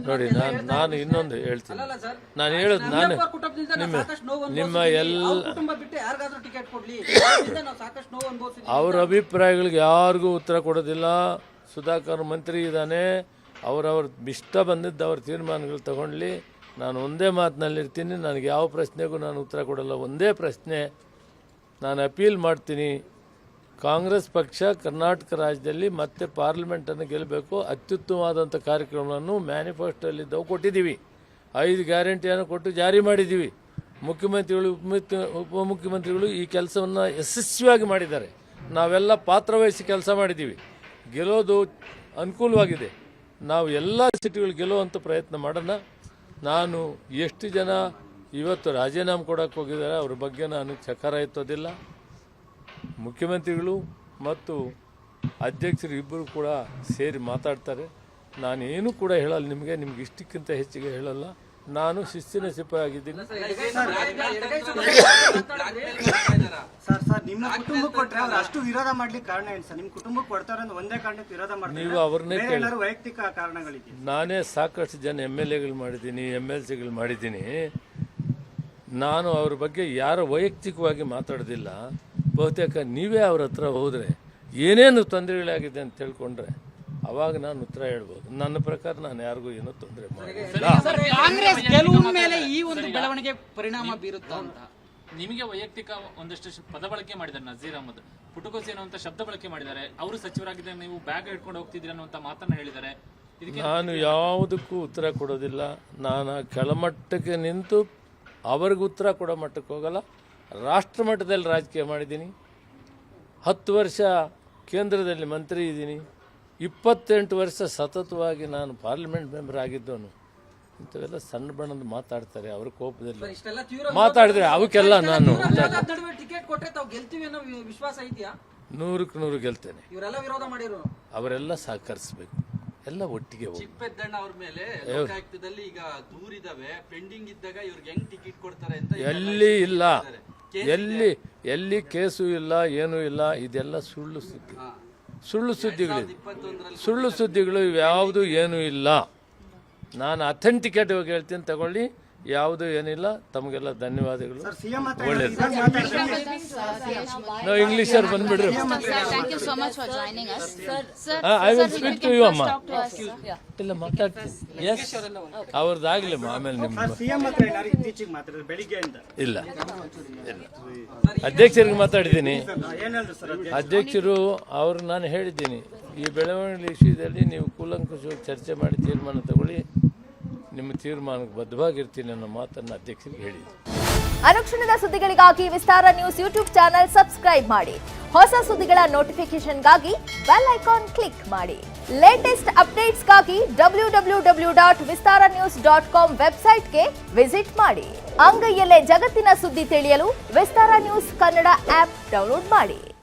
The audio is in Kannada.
ನೋಡಿ ನಾನು ಇನ್ನೊಂದು ಹೇಳ್ತೀನಿ. ನಾನು ಹೇಳೋದು ನಾನು ನಿಮ್ಮ ಎಲ್ಲ ಅವ್ರ ಅಭಿಪ್ರಾಯಗಳಿಗೆ ಯಾರಿಗೂ ಉತ್ತರ ಕೊಡೋದಿಲ್ಲ. ಸುಧಾಕರ್ ಮಂತ್ರಿ ಇದ್ದಾನೆ, ಅವರವ್ರ ಇಷ್ಟ ಬಂದಿದ್ದು ಅವ್ರ ತೀರ್ಮಾನಗಳು ತಗೊಳ್ಳಿ. ನಾನು ಒಂದೇ ಮಾತಿನಲ್ಲಿರ್ತೀನಿ, ನನಗೆ ಯಾವ ಪ್ರಶ್ನೆಗೂ ನಾನು ಉತ್ತರ ಕೊಡಲ್ಲ. ಒಂದೇ ಪ್ರಶ್ನೆ ನಾನು ಅಪೀಲ್ ಮಾಡ್ತೀನಿ, ಕಾಂಗ್ರೆಸ್ ಪಕ್ಷ ಕರ್ನಾಟಕ ರಾಜ್ಯದಲ್ಲಿ ಮತ್ತೆ ಪಾರ್ಲಿಮೆಂಟನ್ನು ಗೆಲ್ಲಬೇಕು. ಅತ್ಯುತ್ತಮವಾದಂಥ ಕಾರ್ಯಕ್ರಮವನ್ನು ಮ್ಯಾನಿಫೆಸ್ಟೋಲ್ಲಿದ್ದವು ಕೊಟ್ಟಿದ್ದೀವಿ. 5 ಗ್ಯಾರಂಟಿಯನ್ನು ಕೊಟ್ಟು ಜಾರಿ ಮಾಡಿದ್ದೀವಿ. ಮುಖ್ಯಮಂತ್ರಿಗಳು ಉಪಮುಖ್ಯಮಂತ್ರಿಗಳು ಈ ಕೆಲಸವನ್ನು ಯಶಸ್ವಿಯಾಗಿ ಮಾಡಿದ್ದಾರೆ. ನಾವೆಲ್ಲ ಪಾತ್ರವಹಿಸಿ ಕೆಲಸ ಮಾಡಿದ್ದೀವಿ. ಗೆಲ್ಲೋದು ಅನುಕೂಲವಾಗಿದೆ. ನಾವು ಎಲ್ಲ ಸೀಟುಗಳು ಗೆಲ್ಲುವಂಥ ಪ್ರಯತ್ನ ಮಾಡೋಣ. ನಾನು ಎಷ್ಟು ಜನ ಇವತ್ತು ರಾಜೀನಾಮೆ ಕೊಡೋಕ್ಕೆ ಹೋಗಿದ್ದಾರೆ ಅವ್ರ ಬಗ್ಗೆ ನಾನು ಚಕಾರ ಎತ್ತೋದಿಲ್ಲ. ಮುಖ್ಯಮಂತ್ರಿಗಳು ಮತ್ತು ಅಧ್ಯಕ್ಷರು ಇಬ್ಬರು ಕೂಡ ಸೇರಿ ಮಾತಾಡ್ತಾರೆ. ನಾನೇನು ಕೂಡ ಹೇಳಲ್ಲ, ನಿಮಗೆ ಇಷ್ಟಕ್ಕಿಂತ ಹೆಚ್ಚಿಗೆ ಹೇಳಲ್ಲ. ನಾನು ಶಿಸ್ತಿನ ಸಿಪಾಯಿ ಆಗಿದ್ದೀನಿ. ನೀವು ಅವ್ರನ್ನೇ ಕೇಳಿ. ನಾನೇ ಸಾಕಷ್ಟು ಜನ MLAಗಳು ಮಾಡಿದ್ದೀನಿ, MLCಗಳು ಮಾಡಿದ್ದೀನಿ. ನಾನು ಅವ್ರ ಬಗ್ಗೆ ಯಾರು ವೈಯಕ್ತಿಕವಾಗಿ ಮಾತಾಡೋದಿಲ್ಲ. ಬಹುತೇಕ ನೀವೇ ಅವ್ರ ಹತ್ರ ಹೋದರೆ ಏನೇನು ತೊಂದರೆಗಳಾಗಿದೆ ಅಂತ ತಿಳ್ಕೊಂಡ್ರೆ ಅವಾಗ ನಾನು ಉತ್ತರ ಹೇಳ್ಬೋದು. ನನ್ನ ಪ್ರಕಾರ ನಾನು ಯಾರಿಗೂ ಏನೂ ತೊಂದರೆ ಮಾಡಿಲ್ಲ. ಕಾಂಗ್ರೆಸ್ ಗೆಲುವು ಮೇಲೆ ಈ ಒಂದು ಬೆಳವಣಿಗೆ ಪರಿಣಾಮ ಬೀರುತ್ತಾ ಅಂತ ನಿಮಗೆ ವೈಯಕ್ತಿಕ ಒಂದಷ್ಟು ಪದ ಬಳಕೆ ಮಾಡಿದ್ದಾರೆ. ನಜೀರ್ ಅಹಮದ್ ಪುಟಕೋಸಿ ಅನ್ನುವಂಥ ಶಬ್ದ ಬಳಕೆ ಮಾಡಿದ್ದಾರೆ. ಅವರು ಸಚಿವರಾಗಿದ್ದರೆ ನೀವು ಬ್ಯಾಗ್ ಹಿಡ್ಕೊಂಡು ಹೋಗ್ತಿದ್ದೀರಿ ಅನ್ನುವಂಥ ಮಾತನ್ನ ಹೇಳಿದ್ದಾರೆ. ನಾನು ಯಾವುದಕ್ಕೂ ಉತ್ತರ ಕೊಡೋದಿಲ್ಲ. ನಾನು ಕೆಳಮಟ್ಟಕ್ಕೆ ನಿಂತು ಅವ್ರಿಗೆ ಉತ್ತರ ಕೊಡೋ ಮಟ್ಟಕ್ಕೆ ಹೋಗಲ್ಲ. ರಾಷ್ಟ್ರ ಮಟ್ಟದಲ್ಲಿ ರಾಜಕೀಯ ಮಾಡಿದ್ದೀನಿ. 10 ವರ್ಷ ಕೇಂದ್ರದಲ್ಲಿ ಮಂತ್ರಿ ಇದ್ದೀನಿ. 28 ವರ್ಷ ಸತತವಾಗಿ ನಾನು ಪಾರ್ಲಿಮೆಂಟ್ ಮೆಂಬರ್ ಆಗಿದ್ದವನು. ಇಂಥವೆಲ್ಲ ಸಣ್ಣ ಬಣ್ಣದ ಮಾತಾಡ್ತಾರೆ. ಅವ್ರ ಕೋಪದಲ್ಲಿ ಮಾತಾಡಿದ್ರೆ ಅವಕ್ಕೆಲ್ಲ ನಾನು 100ಕ್ಕೆ 100 ಗೆಲ್ತೇನೆ. ಅವರೆಲ್ಲ ಸಹಕರಿಸಬೇಕು, ಎಲ್ಲ ಒಟ್ಟಿಗೆ ಹೋಗಿ. ಅವ್ರ ಮೇಲೆ ಲೋಕಾಯುಕ್ತದಲ್ಲಿ ಈಗ ದೂರಿದಾವೆ, ಪೆಂಡಿಂಗ್ ಇದ್ದಾಗ ಇವ್ರಿಗೆ ಹೆಂಗ್ ಟಿಕೆಟ್ ಕೊಡ್ತಾರೆ ಅಂತ ಎಲ್ಲಿ ಇಲ್ಲ, ಎಲ್ಲಿ ಕೇಸು ಇಲ್ಲ, ಏನೂ ಇಲ್ಲ. ಇದೆಲ್ಲ ಸುಳ್ಳು ಸುದ್ದಿ, ಸುಳ್ಳು ಸುದ್ದಿಗಳು ಇವ್ಯಾವುದು ಏನೂ ಇಲ್ಲ. ನಾನು ಅಥೆಂಟಿಕೇಟ್ ಹೋಗಿ ಹೇಳ್ತೀನಿ, ತಗೊಳ್ಳಿ. ಯಾವುದು ಏನಿಲ್ಲ. ತಮಗೆಲ್ಲ ಧನ್ಯವಾದಗಳು. ಒಳ್ಳೇದು. ನಾವು ಇಂಗ್ಲಿಷರ್ ಬಂದ್ಬಿಡ್ರಿ. I will speak to you ಅಮ್ಮ. ಇಲ್ಲ ಮಾತಾಡ್ತೀನಿ. ಎಸ್ ಅವ್ರದ್ದಾಗಲಿ ಆಮೇಲೆ ನಿಮ್ಮ ಇಲ್ಲ ಅಧ್ಯಕ್ಷರಿಗೆ ಮಾತಾಡಿದ್ದೀನಿ. ಅಧ್ಯಕ್ಷರು ಅವ್ರು ನಾನು ಹೇಳಿದ್ದೀನಿ, ಈ ಬೆಳವಣಿಗೆ ವಿಷಯದಲ್ಲಿ ನೀವು ಕೂಲಂಕುಷವಾಗಿ ಚರ್ಚೆ ಮಾಡಿ ತೀರ್ಮಾನ ತಗೊಳ್ಳಿ. ನಿಮ್ಮ ತೀರ್ಮಾನಕ್ಕೆ ಬದ್ಧವಾಗಿರ್ತೀನಿ ಅನ್ನೋ ಮಾತನ್ನು ಅಧ್ಯಕ್ಷರಿಗೆ ಹೇಳಿದ್ದೀನಿ. ಅನುಕ್ಷಣದ ಸುದ್ದಿಗಳಿಗಾಗಿ ವಿಸ್ತಾರ ನ್ಯೂಸ್ ಯೂಟ್ಯೂಬ್ ಚಾನೆಲ್ ಸಬ್ಸ್ಕ್ರೈಬ್ ಮಾಡಿ. ಹೊಸ ಸುದ್ದಿಗಳ ನೋಟಿಫಿಕೇಶನ್ಗಾಗಿ ಬೆಲ್ ಐಕಾನ್ ಕ್ಲಿಕ್ ಮಾಡಿ. ಲೇಟೆಸ್ಟ್ ಅಪ್ಡೇಟ್ಸ್ಗಾಗಿ www.vistaranews.com ವೆಬ್ಸೈಟ್ಗೆ ವಿಸಿಟ್ ಮಾಡಿ. ಅಂಗೈಯಲ್ಲೇ ಜಗತ್ತಿನ ಸುದ್ದಿ ತಿಳಿಯಲು ವಿಸ್ತಾರ ನ್ಯೂಸ್ ಕನ್ನಡ ಆಪ್ ಡೌನ್ಲೋಡ್ ಮಾಡಿ.